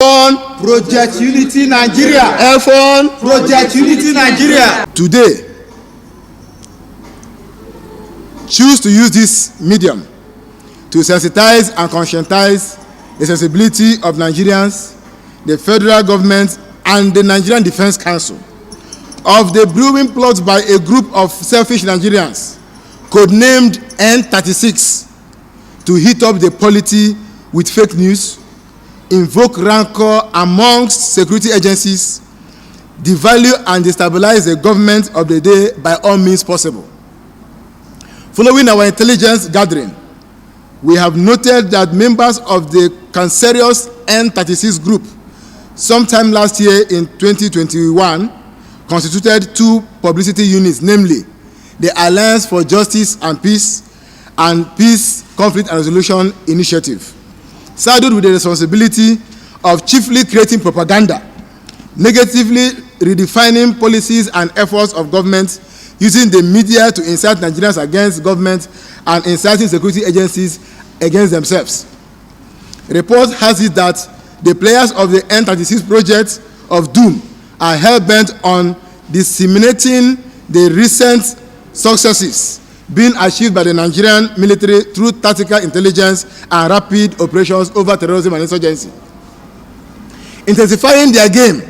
Elfon, Project Unity Nigeria. Elfon, Project Unity Nigeria. Today, choose to use this medium to sensitize and conscientize the sensibility of Nigerians, the federal government, and the Nigerian Defense Council of the brewing plot by a group of selfish Nigerians, codenamed N36, to heat up the polity with fake news, invoke rancor amongst security agencies, devalue and destabilize the government of the day by all means possible. Following our intelligence gathering, we have noted that members of the cancerous N36 group sometime last year in 2021 constituted two publicity units, namely the Alliance for Justice and Peace and Peace, Conflict and Resolution Initiative, saddled with the responsibility of chiefly creating propaganda, negatively redefining policies and efforts of government, using the media to incite Nigerians against government and inciting security agencies against themselves. Report has it that the players of the N36 project of doom are hell-bent on disseminating the recent successes being achieved by the Nigerian military through tactical intelligence and rapid operations over terrorism and insurgency. Intensifying their game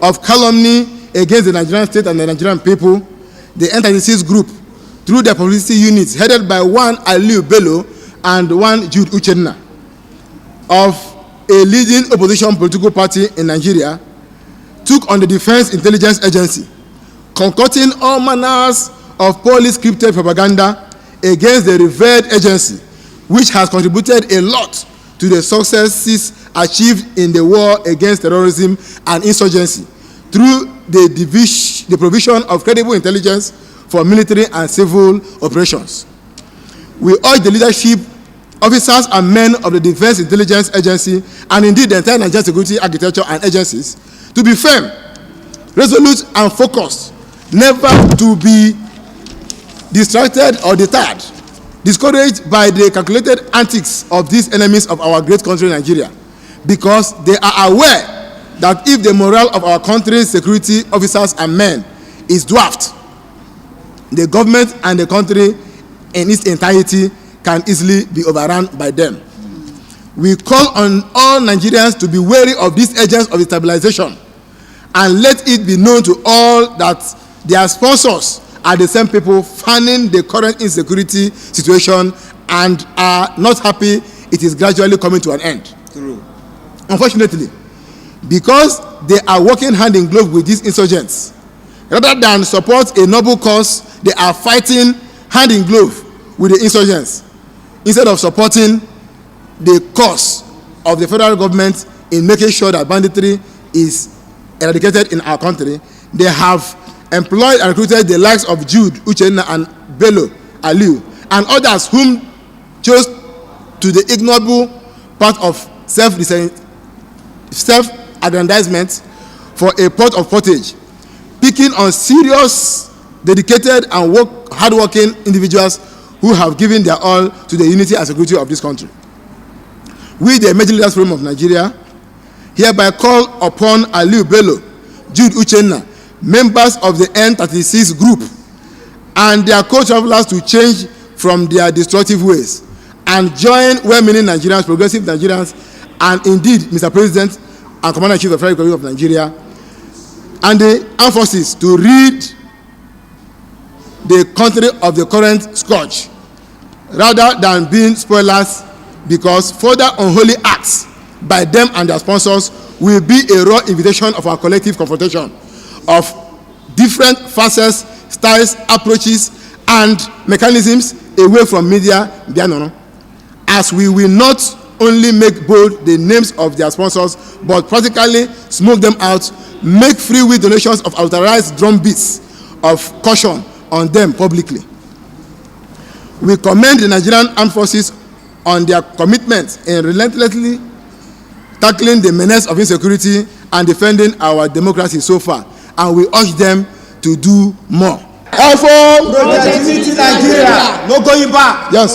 of calumny against the Nigerian state and the Nigerian people, the N36 group, through their publicity units headed by one Aliu Bello and one Jude Uchenna of a leading opposition political party in Nigeria, took on the Defense Intelligence Agency, concocting all manners of poorly scripted propaganda against the revered agency, which has contributed a lot to the successes achieved in the war against terrorism and insurgency through the provision of credible intelligence for military and civil operations. We urge the leadership, officers and men of the Defense Intelligence Agency, and indeed the entire Nigerian security architecture and agencies, to be firm, resolute and focused, never to be distracted or deterred, discouraged by the calculated antics of these enemies of our great country, Nigeria, because they are aware that if the morale of our country's security officers and men is dwarfed, the government and the country in its entirety can easily be overrun by them. We call on all Nigerians to be wary of these agents of destabilization, and let it be known to all that their sponsors are the same people fanning the current insecurity situation and are not happy it is gradually coming to an end. True. Unfortunately, because they are working hand in glove with these insurgents, rather than support a noble cause, they are fighting hand in glove with the insurgents instead of supporting the cause of the federal government in making sure that banditry is eradicated in our country. They have employed and recruited the likes of Jude Uchenna and Bello Aliu and others whom chose to the ignoble path of self-aggrandizement for a pot of pottage, picking on serious, dedicated and hardworking individuals who have given their all to the unity and security of this country. We, the emerging leaders forum of Nigeria, hereby call upon Aliu Bello, Jude Uchenna, members of the N36 group, and their co-travelers to change from their destructive ways and join well-meaning Nigerians, progressive Nigerians, and indeed, Mr. President and Commander-in-Chief of the Federal Republic of Nigeria, and the armed forces to rid the country of the current scourge, rather than being spoilers, because further unholy acts by them and their sponsors will be a raw invitation of our collective confrontation of different facets, styles, approaches, and mechanisms away from media, as we will not only make bold the names of their sponsors, but practically smoke them out, make free will donations of authorized drumbeats of caution on them publicly. We commend the Nigerian Armed Forces on their commitment in relentlessly tackling the menace of insecurity and defending our democracy so far, and we urge them to do more. Elfon, Project Unity Nigeria, no going back. Yes.